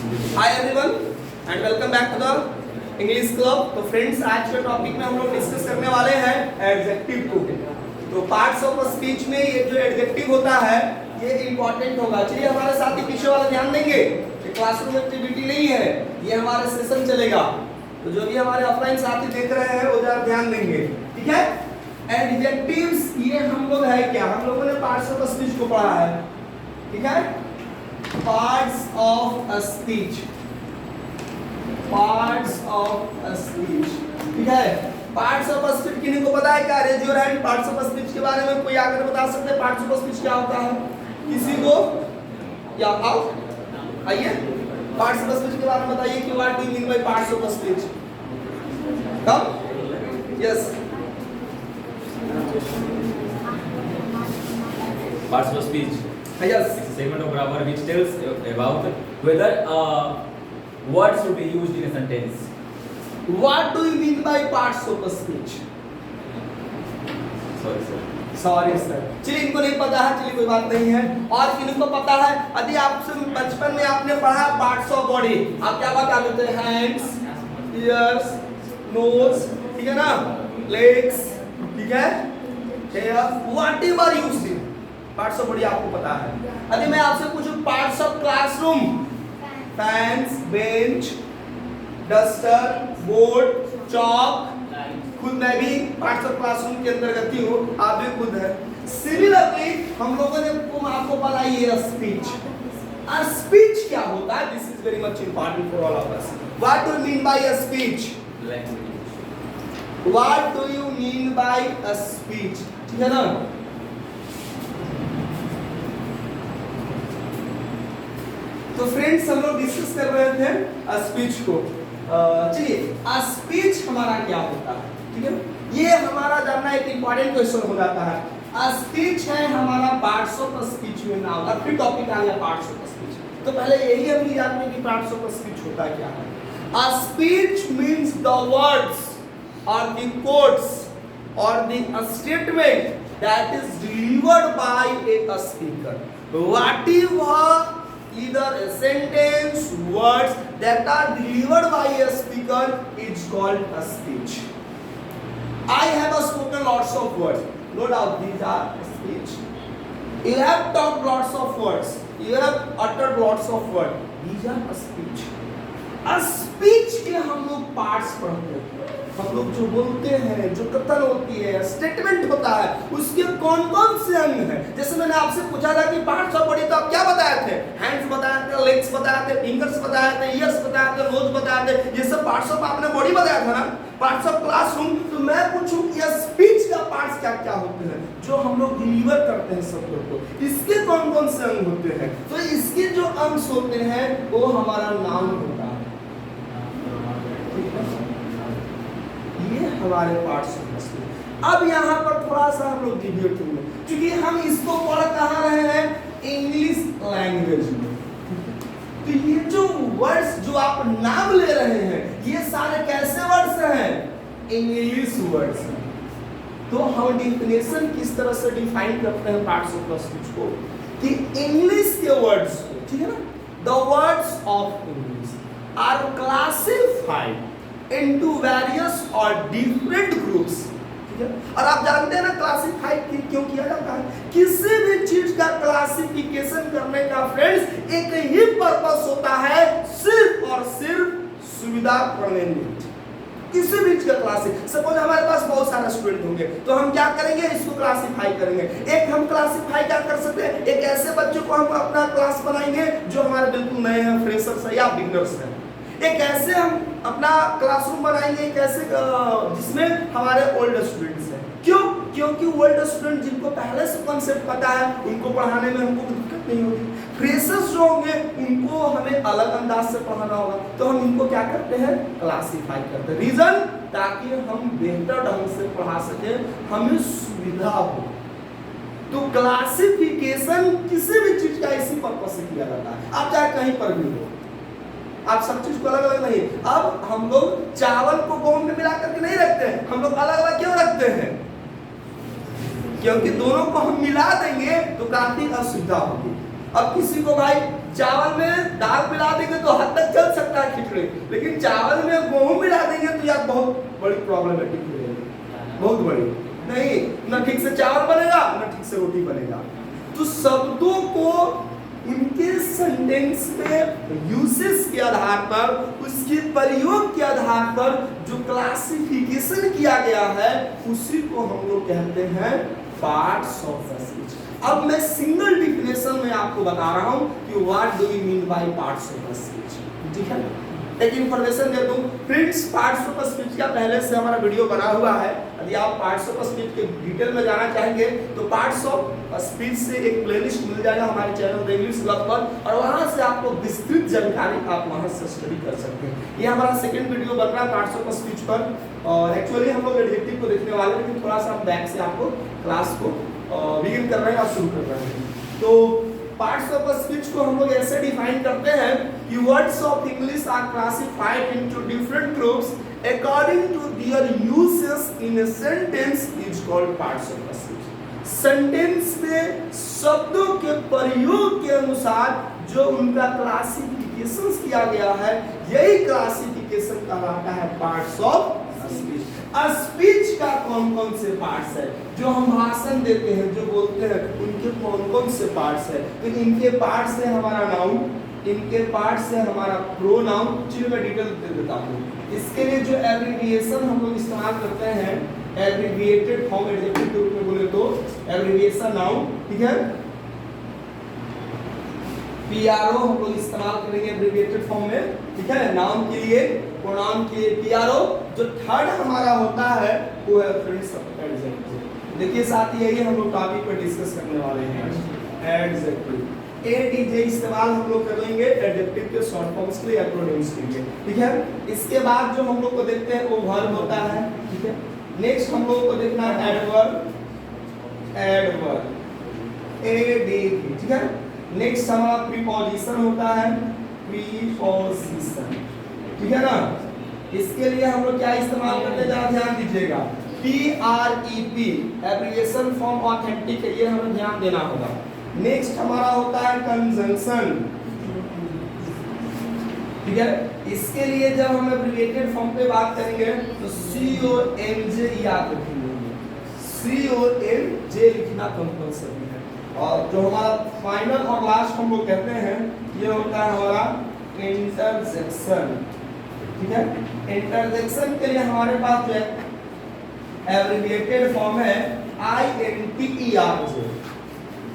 Hi everyone and welcome back to the English club. तो friends, आज के topic में हम लोग डिस्कस करने वाले हैं एडजेक्टिव को। तो पार्ट्स ऑफ स्पीच में ये जो एडजेक्टिव होता है ये इंपॉर्टेंट होगा। चलिए हमारे साथ ही पीछे वाला ध्यान देंगे, ये क्लासरूम एक्टिविटी नहीं है, ये हमारा सेशन चलेगा। तो जो भी हमारे ऑफलाइन साथी देख रहे हैं वो जरा ध्यान देंगे, ठीक है। एडजेक्टिव्स ये हम लोग है क्या, हम लोगों ने पार्ट्स ऑफ स्पीच को पढ़ा है, ठीक है। Parts of speech, parts of speech, ठीक है। पार्ट्स ऑफ स्पीच किन्हीं को पता है क्या? Raise your hand. Parts of speech के बारे में कोई आकर बता सकते हैं पार्ट्स ऑफ स्पीच क्या होता है? किसी को या आओ आइए, पार्ट्स ऑफ स्पीच के बारे में बताइए कि what do you mean by parts of speech. Come yes, Parts of speech. yes. It's a segment of grammar which tells about whether words should be used in a sentence. What do you mean by parts of speech? Sorry, sir. Sorry sir, चलिए इनको नहीं पता है, चलिए कोई बात नहीं है। और इनको पता है, यदि आपसे बचपन में आपने पढ़ा पार्ट्स ऑफ बॉडी, आप क्या बता देते हैं? हैंड्स, ईयर्स, नोज, ठीक है ना, लेग्स, ठीक है, hair, whatever you see, parts of body आपको पता है। यदि मैं आपसे पूछूं parts of classroom, fans, bench, duster, board, chalk, खुद मैं भी पार्ट्स ऑफ क्लासरूम के अंतर्गत ही हूँ, आप भी खुद है। सिमिलरली हम लोगों ने आपको बताई है स्पीच। स्पीच क्या होता है? This is very much important for all of us. What do you mean by a speech? Language. What do you mean by a speech, ठीक है ना। तो फ्रेंड्स, हम लोग डिस्कस कर रहे थे स्पीच को। चलिए, स्पीच हमारा क्या होता है, ठीक है। ये हमारा जानना एक इंपॉर्टेंट क्वेश्चन हो जाता है। स्पीच है हमारा पार्ट्स ऑफ स्पीच में नाम, और फिर टॉपिक आ गया पार्ट्स ऑफ स्पीच। तो पहले यही हम ये जानते हैं कि पार्ट्स ऑफ स्पीच होता क्या है। A speech means the words or the quotes or the statement that is delivered by a speaker. Whatever either a sentence, words that are delivered by a speaker is called a speech. I have spoken lots of words. No doubt these are speech. You have talked lots of words. You have uttered lots of words. These are a speech. Speech के हम लोग parts पढ़ते हैं। हम लोग जो बोलते हैं, जो कथन होती है, स्टेटमेंट होता है, उसके कौन कौन से अंग हैं। जैसे मैंने आपसे पूछा था कि पार्ट्स ऑफ बॉडी, तो आप क्या बताए थे? हैंड्स बताए थे, लेग्स बताए थे, फिंगर्स बताए थे, ईयर्स बताए थे, नोज बताए थे। ये सब पार्ट्स ऑफ आपने बॉडी बताया था ना, पार्ट्स ऑफ क्लासरूम। तो मैं पूछूं ये स्पीच का पार्ट्स क्या क्या होते हैं जो हम लोग डिलीवर करते हैं शब्दों को, इसके कौन कौन से अंग होते हैं? तो इसके जो अंश होते हैं वो हमारा नाउन होता है। ये हमारे पार्ट्स ऑफ स्पीच। अब यहाँ पर थोड़ा सा हम लोग डिविएट होंगे, क्योंकि हम इसको पढ़ कहाँ रहे हैं? इंग्लिश लैंग्वेज में। तो ये जो वर्ड्स जो आप नाम ले रहे हैं, ये सारे कैसे वर्ड्स हैं? इंग्लिश वर्ड्स हैं। तो हम डिफिनेशन किस तरह से डिफाइन करते हैं पार्ट्स ऑफ स्पीच को कि इंग्लिश के वर्ड्स, ठीक है ना, the words of English are classified into various or different groups, ठीक है। और आप जानते हैं ना क्लासिफाई क्यों किया जाता है? किसी भी चीज का क्लासिफिकेशन करने का फ्रेंड्स एक ही पर्पस होता है, सिर्फ और सिर्फ सुविधा करने में। किसी भी चीज का क्लासिक, सपोज हमारे पास बहुत सारे स्टूडेंट होंगे, तो हम क्या करेंगे? इसको क्लासिफाई करेंगे। एक हम क्लासिफाई क्या कर सकते हैं? एक ऐसे बच्चों को हम अपना क्लास बनाएंगे जो हमारे बिल्कुल नए हैं, फ्रेशर्स हैं या बिगनर्स हैं। एक ऐसे हम अपना क्लासरूम बनाएंगे कैसे जिसमें हमारे ओल्ड स्टूडेंट्स हैं। क्यों? क्योंकि ओल्ड स्टूडेंट जिनको पहले से कॉन्सेप्ट पता है, उनको पढ़ाने में हमको दिक्कत नहीं होगी। फ्रेशर्स जो होंगे उनको हमें अलग अंदाज से पढ़ाना होगा, तो हम इनको क्या करते हैं? क्लासिफाई करते हैं। रीजन, ताकि हम बेहतर ढंग से पढ़ा सकें, हमें सुविधा हो। तो क्लासिफिकेशन किसी भी चीज का इसी पर्पस से किया जाता है। आप चाहे कहीं पर भी हो, आप सब चीज को अलग अलग नहीं। अब हम लोग चावल को गेहूं में मिला करके नहीं रखते हैं, हम लोग अलग अलग क्यों रखते हैं? क्योंकि दोनों को हम मिला देंगे तो काफी असुविधा होगी। अब किसी को भाई चावल में दाल मिला देंगे तो हद तक चल सकता है खिचड़ी, लेकिन चावल में गेहूं मिला देंगे तो यार बहुत बड़ी प्रॉब्लमेटिक हो जाएगी, बहुत बड़ी। नहीं, ना ठीक से चावल बनेगा ना ठीक से रोटी बनेगा। तो शब्दों को उनके सेंटेंस में यूसेस के आधार पर, उसके प्रयोग के आधार पर जो क्लासिफिकेशन किया गया है उसी को हम लोग कहते हैं पार्ट्स ऑफ द स्पीच। अब मैं सिंगल डिफिनेशन में आपको बता रहा हूं कि what do we mean by parts of the speech, ठीक है। एक इंफॉर्मेशन दे दूं फ्रेंड्स, पार्ट्स ऑफ स्पीच का पहले से हमारा वीडियो बना हुआ है। यदि आप पार्ट्स ऑफ स्पीच के डिटेल में जाना चाहेंगे तो पार्ट्स ऑफ स्पीच से एक प्लेलिस्ट मिल जाएगा हमारे चैनल इंग्लिश क्लब पर, और वहां से आपको विस्तृत जानकारी आप वहां से स्टडी कर सकते हैं। ये हमारा सेकंड वीडियो बन रहा है पार्ट्स ऑफ स्पीच पर, और एक्चुअली हम लोग एडजेक्टिव को देखने वाले हैं, लेकिन थोड़ा सा हम बैक से आपको क्लास को बिगिन कर रहे हैं और शुरू कर रहे हैं। तो पार्ट्स ऑफ स्पीच को हम लोग ऐसे डिफाइन करते हैं कि words of English are classified into different groups according to their uses in a sentence is called parts of speech. Sentence में शब्दों के प्रयोग के अनुसार जो उनका क्लासिफिकेशन किया गया है, यही क्लासिफिकेशन कहलाता है पार्ट्स ऑफ स्पीच। स्पीच का कौन कौन से पार्ट्स है? जो हम भाषण देते हैं, जो बोलते हैं, उनके कौन कौन से पार्ट्स है? तो इनके पार्ट्स है हमारा नाउन, इनके पार्ट्स है हमारा प्रोनाउन। चलिए मैं डिटेल दे देता हूँ। इसके लिए जो एब्रिविएशन हम लोग इस्तेमाल करते हैं, एब्रिविएटेड फॉर्म एडजेक्टिव के रूप में बोले तो एब्रिविएशन नाउन, ठीक है। PRO हम लोग इस्तेमाल करेंगे एब्रिविएटेड फॉर्म में, ठीक है, नाउन के लिए, प्रोनाउन के लिए PRO। जो थर्ड हमारा होता है वो है फ्रेंड्स एडजेक्टिव। देखिए साथी, यही हम लोग टॉपिक पर डिस्कस करने वाले हैं, एडजेक्टिव। ADJ इस्तेमाल हम लोग करेंगे एडजेक्टिव के शॉर्ट फॉर्म्स के लिए, एक्रोनिम्स के लिए, ठीक है। इसके बाद जो हम लोग को देखते हैं वो वर्ब होता है, ठीक है। नेक्स्ट हम लोग को देखना है एडवर्ब, एडवर्ब ADV, ठीक है। नेक्स्ट हमारा प्रीपोजिशन होता है, प्रीपोजिशन, ठीक है ना। इसके लिए हम लोग क्या इस्तेमाल करते हैं, जरा ध्यान दीजिएगा, PREP एब्रिविएशन फॉर्म ऑथेंटिक है, ये हमें ध्यान देना होगा। नेक्स्ट हमारा होता है कंजंक्शन, ठीक है। इसके लिए जब हम एब्रिविएटेड फॉर्म पे बात करेंगे तो CONJ याद रखिए, CONJ लिखना कंपल्सरी है। और जो हमारा फाइनल और लास्ट हम लोग कहते हैं, ये होता है हमारा इंटरजेक्शन, ठीक है। इंटरजेक्शन के लिए हमारे पास जो है एब्रिविएटेड फॉर्म है INTERJ।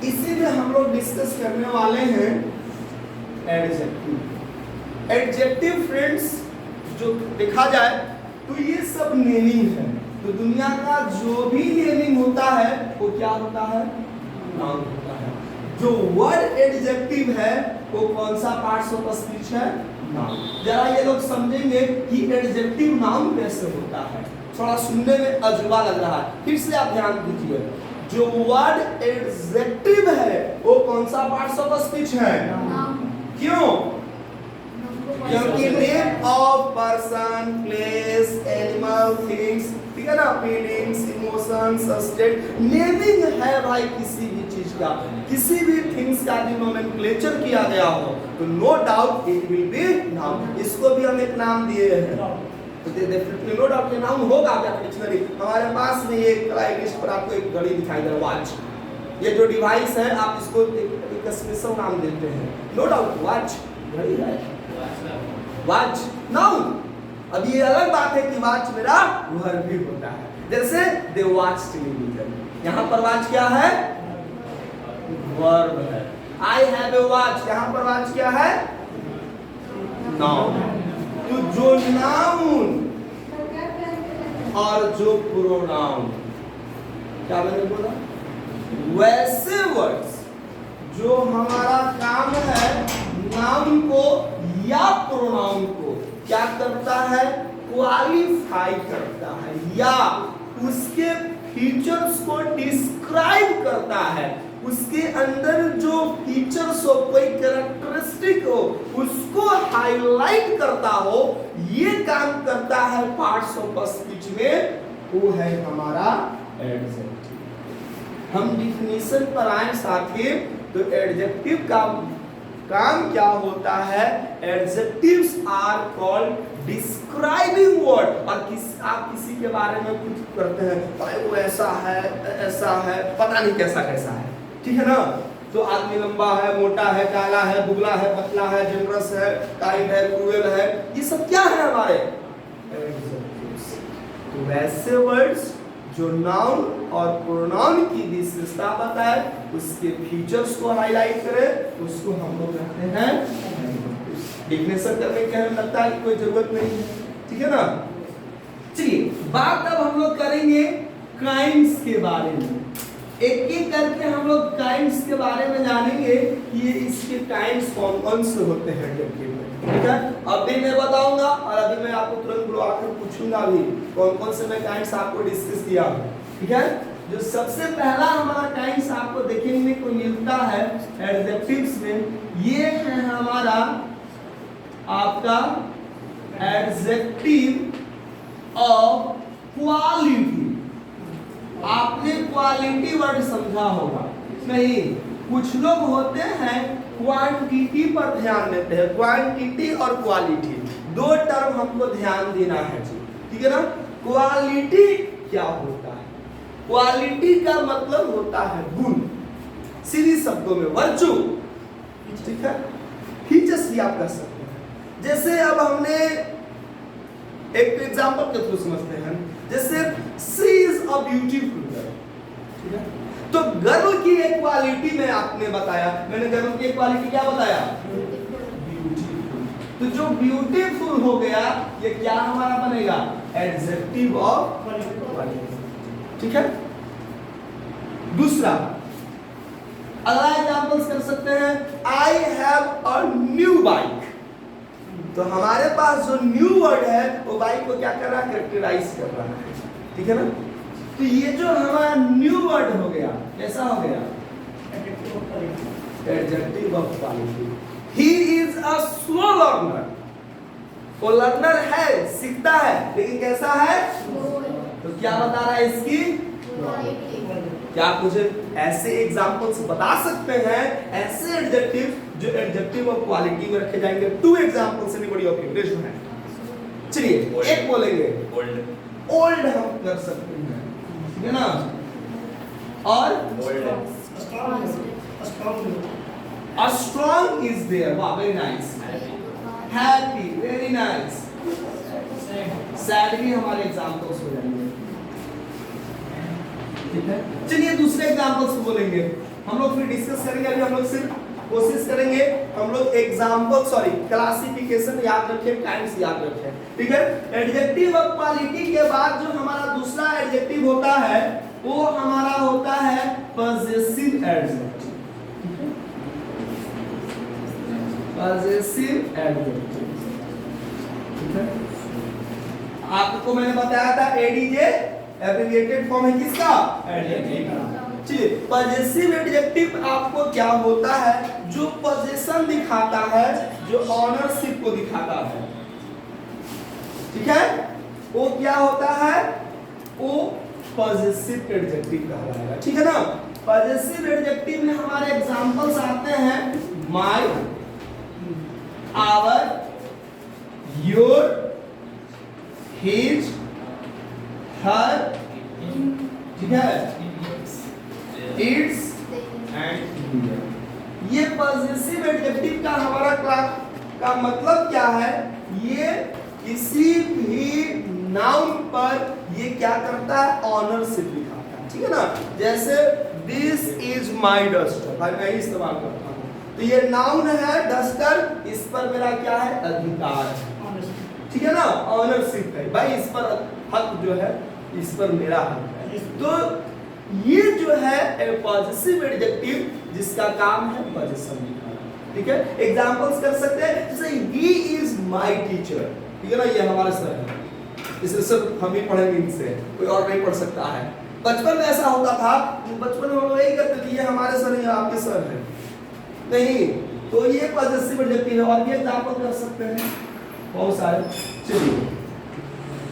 इसी में हम लोग डिस्कस करने वाले हैं एडजेक्टिव। एडजेक्टिव फ्रेंड्स जो देखा जाए तो ये सब नेमिंग है। तो दुनिया का जो भी नेमिंग होता है वो क्या होता है, नाउन होता है। जो वर्ड एडजेक्टिव है वो कौन सा पार्ट्स ऑफ स्पीच है, नाउन। जरा ये लोग समझेंगे कि एडजेक्टिव नाउन कैसे होता है, थोड़ा सुनने में अजूबा लग रहा है, फिर से आप ध्यान दीजिए। जो वर्ड एडजेक्टिव है वो कौन सा पार्ट्स ऑफ स्पीच है, क्यों? क्योंकि name of person, place, animal, things, ठीक है ना, फीलिंग्स, इमोशंस, स्टेट, नेमिंग है भाई किसी भी चीज का, किसी भी थिंग्स का भी नोमेनक्लेचर किया गया हो तो no doubt it will be noun. इसको भी हम एक नाम दिए हैं, तो डेफिनेटली नो डाउट ये नाउन होगा आपका डिक्शनरी। हमारे पास में ये लिस्ट पर आपको एक घड़ी दिखाई दे रहा है, वॉच। ये जो डिवाइस है आप इसको एक स्पेशल नाम देते हैं, नो डाउट वॉच घड़ी है, वॉच नाउन। अब ये अलग बात है कि वॉच मेरा वर्ब भी होता है, जैसे दे वॉच टेलीविजन, यहाँ पर वॉच क्या है, वर्ब है। आई हैव ए वॉच, यहाँ पर वॉच क्या है, नाउन। तो जो नाउन और जो प्रोनाउन, क्या मैंने बोला, वैसे वर्ड्स जो हमारा काम है नाउन को या प्रोनाउन को क्या करता है, क्वालिफाई करता है या उसके फीचर्स को डिस्क्राइब करता है, उसके अंदर जो फीचर्स हो, कोई कैरेक्टरिस्टिक हो, उसको हाईलाइट करता हो, ये काम करता है पार्ट्स ऑफ स्पीच में, वो है हमारा एडजेक्टिव। हम डिफिनीशन पर आए साथी, तो एडजेक्टिव का काम क्या होता है? Adjectives are called describing word. और आप किसी के बारे में कुछ करते हैं, भाई वो ऐसा है, पता नहीं कैसा कैसा है, ठीक है ना? तो आदमी लंबा है, मोटा है, काला है, दुबला है, पतला है, जनरस है, काइंड है, क्रूएल है, ये सब क्या है हमारे एडजेक्टिव्स। तो वैसे वर्ड्स जो नाउन और प्रोनाउन की विशेषता बताए, उसके फीचर्स को हाईलाइट करें, उसको हम लोग कहते हैं डिफिनेशन करने के हमें लगता है कि कोई जरूरत नहीं है, ठीक है ना? चलिए बात अब हम लोग करेंगे काइंड्स के बारे में। एक एक करके हम लोग काइंड्स के बारे में जानेंगे कि ये इसके काइंड्स कौन कौन से होते हैं एडजेक्टिव में, ठीक है? अभी मैं बताऊंगा और अभी मैं आपको तुरंत बुला कर पूछूंगा भी कौन कौन से मैं काइंड्स आपको डिस्कस किया हूं, ठीक है? जो सबसे पहला हमारा काइंड्स आपको देखने को मिलता है एडजेक्टिव्स में, ये है हमारा आपका एडजेक्टिव ऑफ क्वालिटी। आपने क्वालिटी वर्ड समझा होगा नहीं? कुछ लोग होते हैं क्वांटिटी पर ध्यान देते हैं, क्वांटिटी और क्वालिटी दो टर्म हमको ध्यान देना है जी, ठीक है ना? क्वालिटी क्या होता है? क्वालिटी का मतलब होता है गुण, सीधी शब्दों में वर्चू, ठीक है? फीचर्स भी आप कह सकते हैं। जैसे अब हमने एक एग्जांपल के थ्रू समझते हैं, जैसे she is a beautiful girl, ठीक है? तो गर्ल की एक क्वालिटी में आपने बताया, मैंने गर्ल की एक क्वालिटी क्या बताया? ब्यूटीफुल। तो जो ब्यूटीफुल हो गया ये क्या हमारा बनेगा? एडजेक्टिव ऑफ क्वालिटी, ठीक है? दूसरा अगला एग्जांपल्स कर सकते हैं, I have a new bike. तो हमारे पास जो न्यू वर्ड है वो बाइक को क्या कर रहा है? कैरेक्टराइज कर रहा है, ठीक है ना? तो ये जो हमारा न्यू वर्ड हो गया, कैसा हो गया? Adjective of quality. He is a slow learner. वो लर्नर है, सीखता है, लेकिन कैसा है? तो क्या बता रहा है इसकी क्या आप मुझे ऐसे एग्जांपल्स बता सकते हैं, ऐसे एडजेक्टिव जो एडजेक्टिव ऑफ क्वालिटी में रखे जाएंगे? Two examples anybody of you raise your hand. चलिए एक बोलेंगे ओल्ड हम कर सकते हैं, ठीक है ना? और स्ट्रॉन्ग इज देयर, वाह very nice. Happy, very nice. Sad भी हमारे एग्जांपल्स हो जाएंगे, ठीक है? चलिए दूसरे एग्जांपल्स बोलेंगे, हम लोग फिर डिस्कस करेंगे। अभी हम लोग सिर्फ कोशिश करेंगे हम लोग क्लासिफिकेशन याद रखें, काइंड्स याद रखें, ठीक है? एडजेक्टिव ऑफ क्वालिटी के बाद जो हमारा दूसरा एडजेक्टिव होता है वो हमारा होता है पॉजेसिव एडजेक्टिव, पॉजेसिव एडजेक्टिव, ठीक है? आपको मैंने बताया था एडीजे एब्रिविएटेड फॉर्म है किसका? एडजेक्टिव। चलिए पॉजेसिव एडजेक्टिव आपको क्या होता है? जो पोजीशन दिखाता है, जो ऑनरशिप को दिखाता है, ठीक है? वो क्या होता है? वो पॉजेसिव एडजेक्टिव कहलाएगा, ठीक है ना? पॉजेसिव एडजेक्टिव में हमारे एग्जांपल्स आते हैं माय, आवर, योर, हिज, हर, ठीक है? इट्स एंड ये पॉजेसिव एडजेक्टिव का हमारा का मतलब क्या है? ये किसी भी नाउन पर ये क्या करता है? ऑनरशिप दिखाता है, ठीक है ना? जैसे दिस इज माय डस्टर, भाई मैं ही इस्तेमाल करता हूँ, तो ये नाउन है डस्टर, इस पर मेरा क्या है? अधिकार है, ठीक है ना? ऑनरशिप है भाई, इस पर हक जो है, इस पर मेरा हक है। तो ये जो है पॉजेसिव एडजेक्टिव जिसका काम है पोजीशन दिखाना, ठीक है? एग्जांपल्स कर सकते हैं, जैसे ही इज माय टीचर, ठीक है ना? ये हमारे सर है, इसे सब हम ही पढ़ेंगे, इनसे कोई और नहीं पढ़ सकता है। बचपन में ऐसा होता था, बचपन में हम लोग यही करते थे, ये हमारे सर है, आपके सर है, नहीं? तो ये पॉजेसिव एडजेक्टिव है। और भी एग्जांपल कर सकते हैं बहुत सारे। चलिए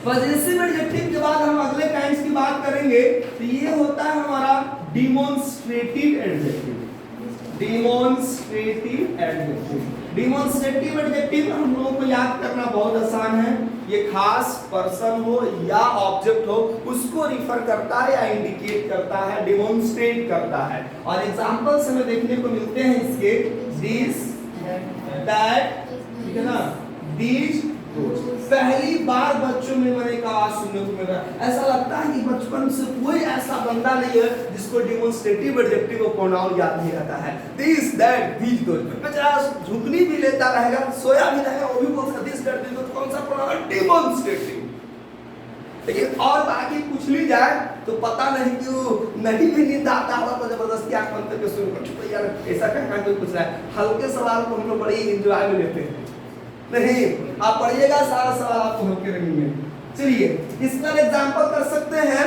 पॉजेसिव एडजेक्टिव के बाद हम अगले काइंड्स की बात करेंगे, तो ये होता है हमारा demonstrative adjective. Demonstrative adjective. Demonstrative adjective हम लोगों को याद करना बहुत आसान है। ये खास पर्सन हो या ऑब्जेक्ट हो उसको रिफर करता है या इंडिकेट करता है, डिमॉन्स्ट्रेट करता है। और एग्जांपल्स हमें देखने को मिलते हैं इसके, दिस, दैट, ठीक है ना, दीज, दोज। पहली बार बच्चों में मैंने एक आवाज सुनने को मिला, ऐसा लगता है कि बचपन से कोई ऐसा बंदा नहीं है जिसको डिमॉन्स्ट्रेटिव एडजेक्टिव और प्रोनाउन याद नहीं रहता है। This, that, these, those. बेचारा झुकनी भी लेता रहेगा, सोया भी रहेगा, वो भी बोलता दिस, दैट, दीज, दोज। कौन सा प्रोनाउन? डिमॉन्स्ट्रेटिव। लेकिन और बाकी पूछ ली जाए तो पता नहीं क्यों नहीं भी नींद आता होगा तो जबरदस्ती आंख बंद करके शुरू कर, तो यार ऐसा कहना कोई पूछ रहा है। हल्के सवाल को हम लोग बड़ी एंजॉय में लेते हैं। नहीं, आप पढ़िएगा सारा सवाल आपको हल्के रखेंगे। चलिए इसका एग्जांपल कर सकते हैं,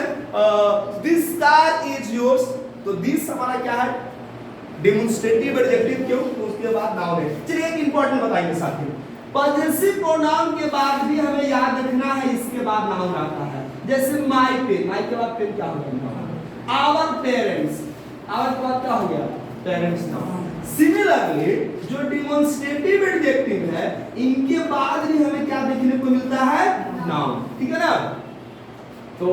दिस कार इज योर्स। तो दिस हमारा क्या है? Demonstrative adjective. क्यों? तो उसके बाद नाउन है। चलिए एक इंपॉर्टेंट बताएंगे साथियों, पॉजेसिव प्रोनाउन के बाद भी हमें याद रखना है इसके बाद नाउन आता है। जैसे माय पेन, माय के बाद पेन क्या हो गया? आवर पेरेंट्स, आवर के बाद क्या हो गया? Parents noun. सिमिलरली जो डिमॉन्स्ट्रेटिव एडजेक्टिव है इनके बाद भी हमें क्या देखने को मिलता है? नाउन। ठीक है ना? तो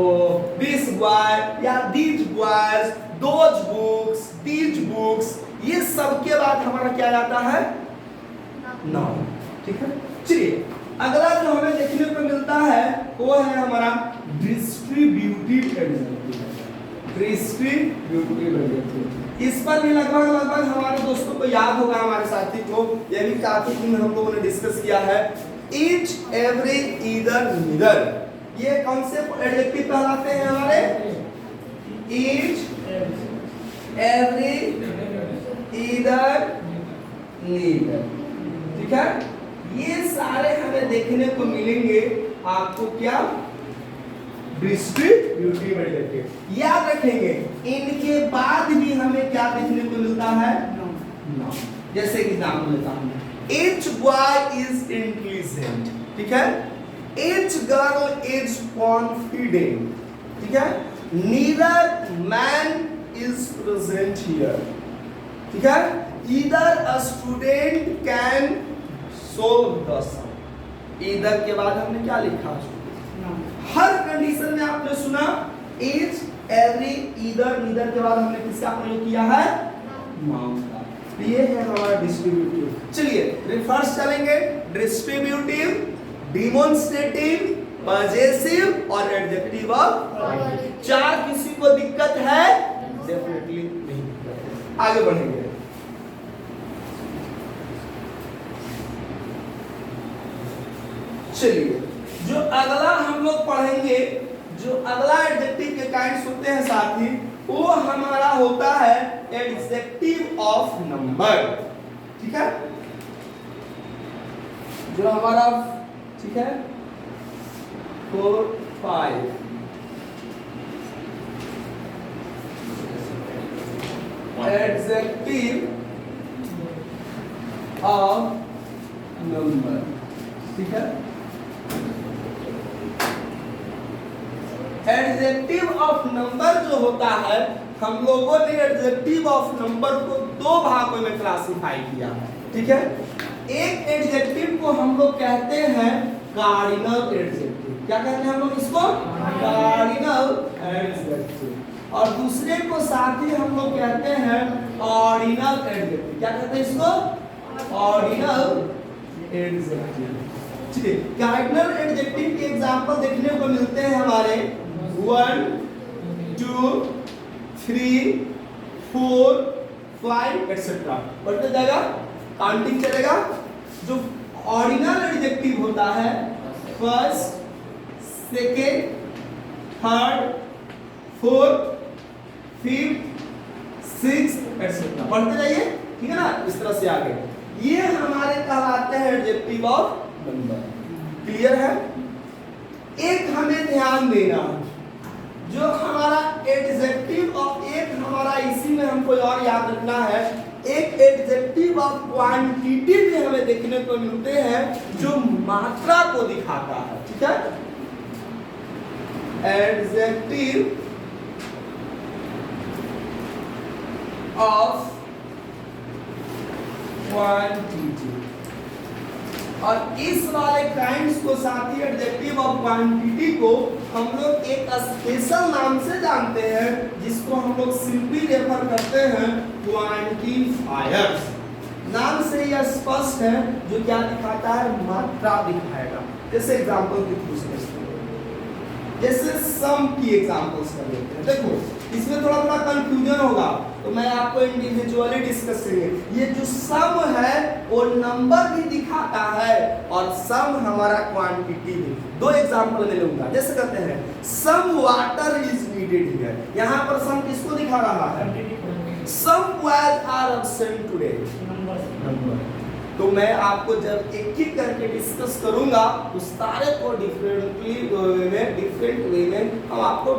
दिस बॉय या these boys, those books, these books, ये सब के बाद हमारा क्या आता है? नाउन। ठीक है। चलिए अगला जो हमें देखने को मिलता है वो है हमारा डिस्ट्रीब्यूटिव एडजेक्टिव। डिस्ट्रीब्यूटिव एडजेक्टिव, इस पर भी लगभग हमारे दोस्तों को याद होगा, हमारे साथी को, ये भी काफी दिन हम लोगों ने डिस्कस किया है। ईच, एवरी, ईदर, नीदर, ये कौन से एडजेक्टिव कहलाते हैं हमारे? Each, every, either, neither. ठीक है, ये सारे हमें देखने को मिलेंगे आपको क्या? Distributive adjective. याद रखेंगे इनके बाद भी हमें क्या देखने को मिलता है? नाउन। जैसे कि एग्जांपल लेता हूं, each boy is intelligent, ठीक है, each girl is confident, ठीक है, neither man is present here, ठीक है, either a student can solve the sum। either के बाद हमने क्या लिखा? हर कंडीशन में आपने सुना each, every, either, neither के बाद हमने किसका प्रयोग किया है? नाउन का। ये है हमारा डिस्ट्रीब्यूटिव। चलिए रिवर्स चलेंगे, डिस्ट्रीब्यूटिव, डिमॉन्स्ट्रेटिव, पॉजेसिव और एडजेक्टिव ऑफ। चार किसी को दिक्कत है? डेफिनेटली नहीं। आगे बढ़ेंगे। चलिए जो अगला हम लोग पढ़ेंगे, जो अगला एडजेक्टिव के काइंड्स होते हैं साथी, वो हमारा होता है एडजेक्टिव ऑफ नंबर। ठीक है, जो हमारा, ठीक है, 4, 5 एडजेक्टिव ऑफ नंबर। ठीक है, एडजेक्टिव ऑफ नंबर जो होता है, हम लोगों ने एडजेक्टिव ऑफ नंबर को दो भागों में क्लासिफाई किया है। ठीक है, एक एडजेक्टिव को हम लोग कहते हैं कार्डिनल एडजेक्टिव। क्या कहते हैं हम लोग इसको? Cardinal adjective. और दूसरे को साथ ही हम लोग कहते हैं ऑर्डिनल एडजेक्टिव। क्या कहते हैं इसको? Ordinal adjective. ठीक है, कार्डिनल एडजेक्टिव के एग्जांपल देखने को मिलते हैं हमारे 1, 2, 3, 4, 5 एक्सेट्रा। बढ़ते जाएगा, काउंटिंग चलेगा। जो ऑर्डिनल एडजेक्टिव होता है, first, second, third, fourth, fifth, sixth etcetera. बढ़ते जाइए, ठीक है ना, इस तरह से आगे। ये हमारे कहलाते हैं एडजेक्टिव ऑफ नंबर। क्लियर है? एक हमें ध्यान देना, जो हमारा एडजेक्टिव ऑफ, एक हमारा इसी में हमको और याद रखना है, एक एडजेक्टिव ऑफ क्वांटिटी भी हमें देखने को मिलते हैं जो मात्रा को दिखाता है। ठीक है, एडजेक्टिव ऑफ क्वांटिटी। और इस वाले काइंड्स को साथी एडजेक्टिव ऑफ क्वांटिटी को हम लोग एक स्पेशल नाम से जानते हैं, जिसको हम लोग सिंपली रेफर करते हैं क्वांटिफायर्स। नाम से यह स्पष्ट है, जो क्या दिखाता है, मात्रा दिखाएगा। जैसे एग्जांपल के थ्रू समझते हैं, जैसे सम की एग्जांपल्स कर लेते हैं। देखो इसमें थोड़ा थोड़ा कंफ्यूजन होगा, तो मैं आपको इंडिविजुअली डिस्कस करेंगे। ये जो सम है वो नंबर भी दिखाता है और सम हमारा क्वांटिटी भी। दो एग्जांपल मैं लूंगा। जैसे कहते हैं some water is needed here, यहाँ पर सम किसको दिखा रहा है, some boys are absent today, number. तो मैं आपको जब एक एक करके डिस्कस करूंगा तो सारे को डिफरेंट वे में हम आपको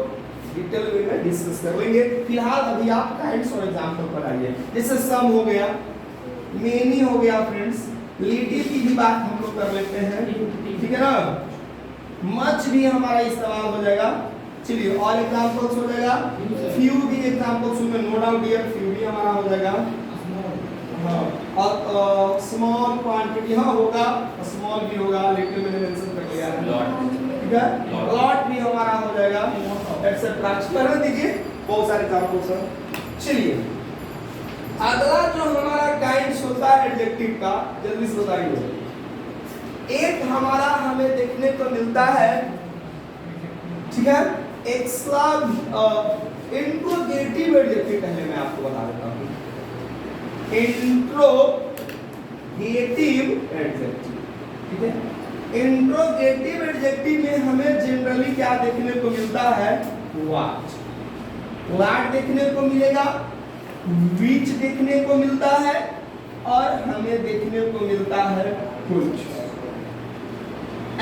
डिटेल वे में डिस्कस कर लेंगे। फिलहाल अभी आप काइंड्स और एग्जांपल पर आइए। जैसे सम हो गया, मेनी हो गया फ्रेंड्स, लिटिल की भी बात हम लोग कर लेते हैं, ठीक है ना। मच भी हमारा इस्तेमाल हो जाएगा। चलिए और एग्जांपल्स हो जाएगा, फ्यू भी एग्जांपल्स में, नो डाउट हियर फ्यू भी हमारा हो जाएगा। हाँ, और स्मॉल क्वांटिटी हाँ होगा, स्मॉल भी होगा, लिटिल मैंने मेंशन कर लिया है, ठीक है। लॉट भी हमारा हो जाएगा, एक्सेट्रा। कर दीजिए बहुत सारे एग्जांपल्स हैं। चलिए अगला जो हमारा काइंड्स होता है एडजेक्टिव का, जल्दी से बताइए। एक हमारा हमें देखने को मिलता है, ठीक है, एक्स्ट्रा इंट्रोगेटिव एडजेक्टिव। पहले मैं आपको बता देता हूँ इंट्रोगेटिव एडजेक्टिव, ठीक है। इंट्रोगेटिव एडजेक्टिव में हमें जनरली क्या देखने को मिलता है, व्हाट देखने को मिलेगा, विच देखने को मिलता है, और हमें देखने को मिलता है कुछ।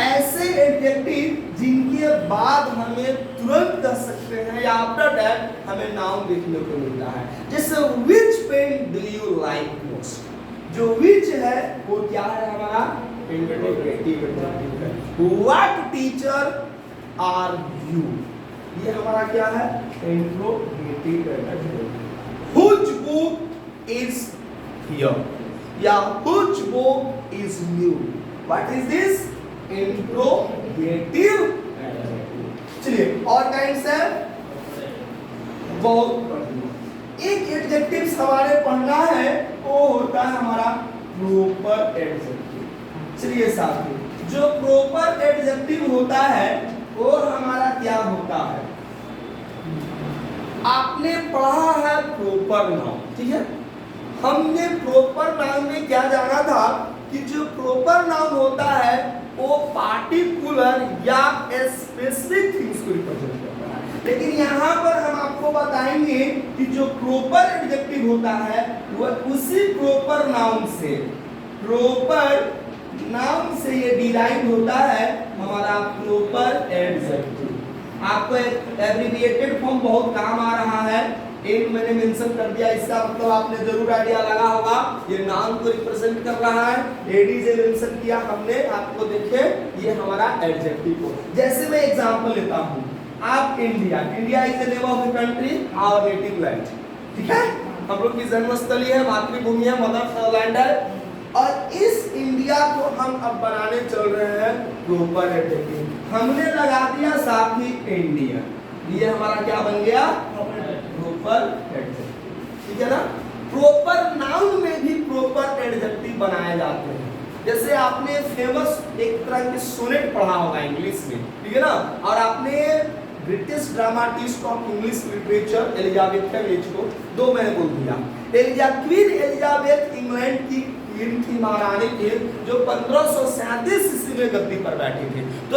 ऐसे एडजेक्टिव जिनके बाद हमें तुरंत कह सकते हैं या आफ्टर दैट हमें नाउन देखने को मिलता है। जैसे which pen do you like most, जो which है वो क्या है हमारा इंट्रोगेटिव एडजेक्टिव है। what teacher are you, ये हमारा क्या है, interrogative adjective. which book is here या which book is new, what is this, interrogative adjective. चलिए और काइंड्स है बहुत बढ़िया। एक एडजेक्टिव्स हमारे पढ़ना है वो होता है हमारा प्रॉपर एडजेक्टिव। चलिए साथियों, जो प्रॉपर एडजेक्टिव होता है वो हमारा क्या होता है, आपने पढ़ा है प्रॉपर नाउन, ठीक है। हमने प्रॉपर नाउन में क्या जाना था कि जो प्रॉपर नाउन होता है वो पार्टिकुलर या स्पेसिफिक थिंग्स को रिप्रेजेंट करता है। लेकिन यहाँ पर हम आपको बताएंगे कि जो प्रॉपर एडजेक्टिव होता है वह उसी प्रॉपर नाउन से ये डिराइव होता है हमारा प्रॉपर एडजेक्टिव। आपको एक एब्रिविएटेड फॉर्म बहुत काम आ रहा है, एक मैंने मेंशन कर दिया, इसका मतलब आपने जरूर आइडिया लगा होगा, ये नाउन को रिप्रेजेंट कर रहा है। एडीजे मेंशन किया हमने, आपको देखे ये हमारा एडजेक्टिव को। जैसे मैं एग्जांपल लेता हूँ, आप India is the name of the country, our native land, ठीक है, हम लोग की जन्मस्थली है, मातृभूमि है, मदर लैंड है। और इस इंडिया को हम अब बनाने चल रहे हैं प्रॉपर एडजेक्टिव। हमने लगा दिया साथ ही इंडिया, ये हमारा क्या बन गया, प्रॉपर एडजेक्टिव, ठीक है ना। प्रॉपर नाउन में भी प्रॉपर एडजेक्टिव बनाए जाते हैं। जैसे आपने फेमस एक तरह के सोनेट पढ़ा होगा इंग्लिश में, ठीक है ना, और आपने British dramatist of English literature Elizabeth कैलिज को दो मैंने बोल दिया। क्वीन एलिजाबेथ इंग्लैंड की क्वीन थी, महारानी थी, जो 1537 ईस्वी में गद्दी पर बैठी थी। तो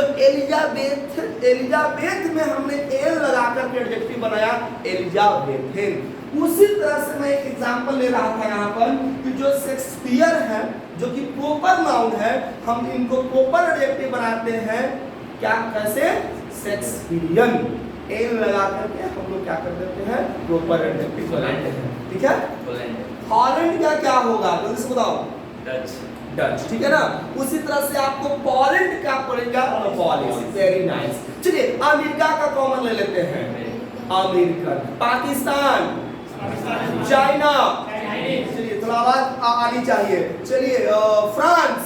एलिजाबेथ में हमने एल लगाकर के एडजेक्टिव बनाया एलिजाबेथेन। उसी तरह से मैं एक एग्जांपल ले रहा था यहाँ पर कि जो शेक्सपियर है, जो कि प्रॉपर नाउन है, हम इनको प्रॉपर एडजेक्टिव बनाते हैं क्या, कैसे, शेक्सपियन। एल लगा करके हम लोग क्या कर देते हैं, प्रॉपर एडजेक्टिव बनाते हैं, ठीक है। हॉलैंड का क्या होगा, जल्दी से बताओ, डच, ठीक है ना। उसी तरह से आपको पोलैंड का पड़ेगा, पॉलिश, वेरी नाइस। चलिए अमेरिका का कॉमन ले लेते हैं, अमेरिकन। पाकिस्तान, चाइना, चलिए इस्लामाबाद आनी चाहिए। चलिए फ्रांस,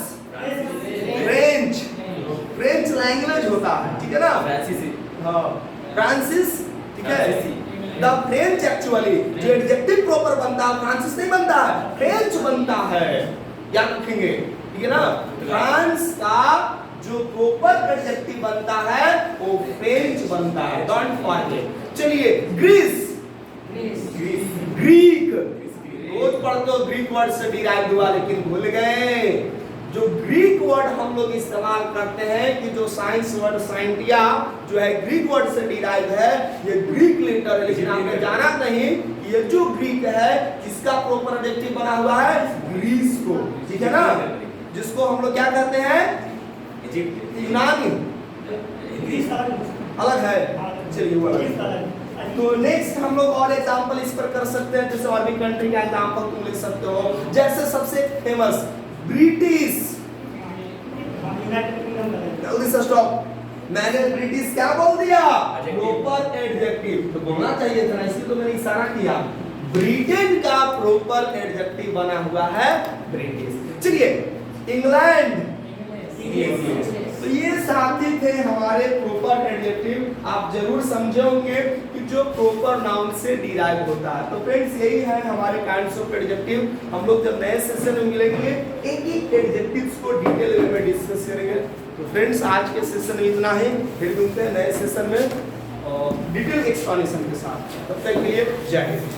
फ्रेंच, फ्रेंच लैंग्वेज होता है, ठीक है ना। हाँ फ्रांसिस, ठीक है। द फ्रेंच एक्चुअली जो एडजेक्टिव प्रॉपर बनता है फ्रांसिस नहीं बनता है, फ्रेंच बनता है, याद रखेंगे, ठीक है ना। फ्रांस का जो प्रॉपर एडजेक्टिव बनता है वो फ्रेंच बनता है, डोंट फॉरगेट। चलिए ग्रीस, ग्रीक, रोज पढ़ते हो ग्रीक वर्ड से डिराइव हुआ, लेकिन भूल गए जो ग्रीक वर्ड हम लोग इस्तेमाल करते हैं कि जो साइंस वर्ड साइंटिया जो है ग्रीक वर्ड से डिराइव है, ये ग्रीक लेटर है, लेकिन आपने जाना नहीं कि ये जो ग्रीक है किसका प्रॉपर एडजेक्टिव बना हुआ है, ग्रीस को, ठीक है ना। जिसको हम लोग क्या कहते हैं, यूनानी, अलग है। चलिए वो अलग है। तो नेक्स्ट हम लोग और एग्जांपल इस पर कर सकते हैं, जैसे और भी कंट्री का एग्जांपल तुम लिख सकते हो, जैसे सबसे फेमस ब्रिटिश। जल्दी से स्टॉप, मैंने ब्रिटिश क्या बोल दिया, प्रॉपर एडजेक्टिव, तो बोलना चाहिए था ना, इसलिए तो मैंने इशारा किया। ब्रिटेन का प्रॉपर एडजेक्टिव बना हुआ है ब्रिटिश। चलिए इंग्लैंड, तो ये साथी थे हमारे प्रॉपर एडजेक्टिव। आप जरूर समझे होंगे कि जो प्रॉपर नाउन से डिराइव होता है। तो फ्रेंड्स यही है हमारे काइंड्स ऑफ एडजेक्टिव। हम लोग जब नए सेशन में मिलेंगे एक एक एडजेक्टिव्स को डिटेल में डिस्कस करेंगे। तो फ्रेंड्स आज के सेशन में इतना ही, फिर मिलते हैं नए सेशन में डिटेल एक्सप्लेनेशन के साथ। तब तक के लिए जय हिंद।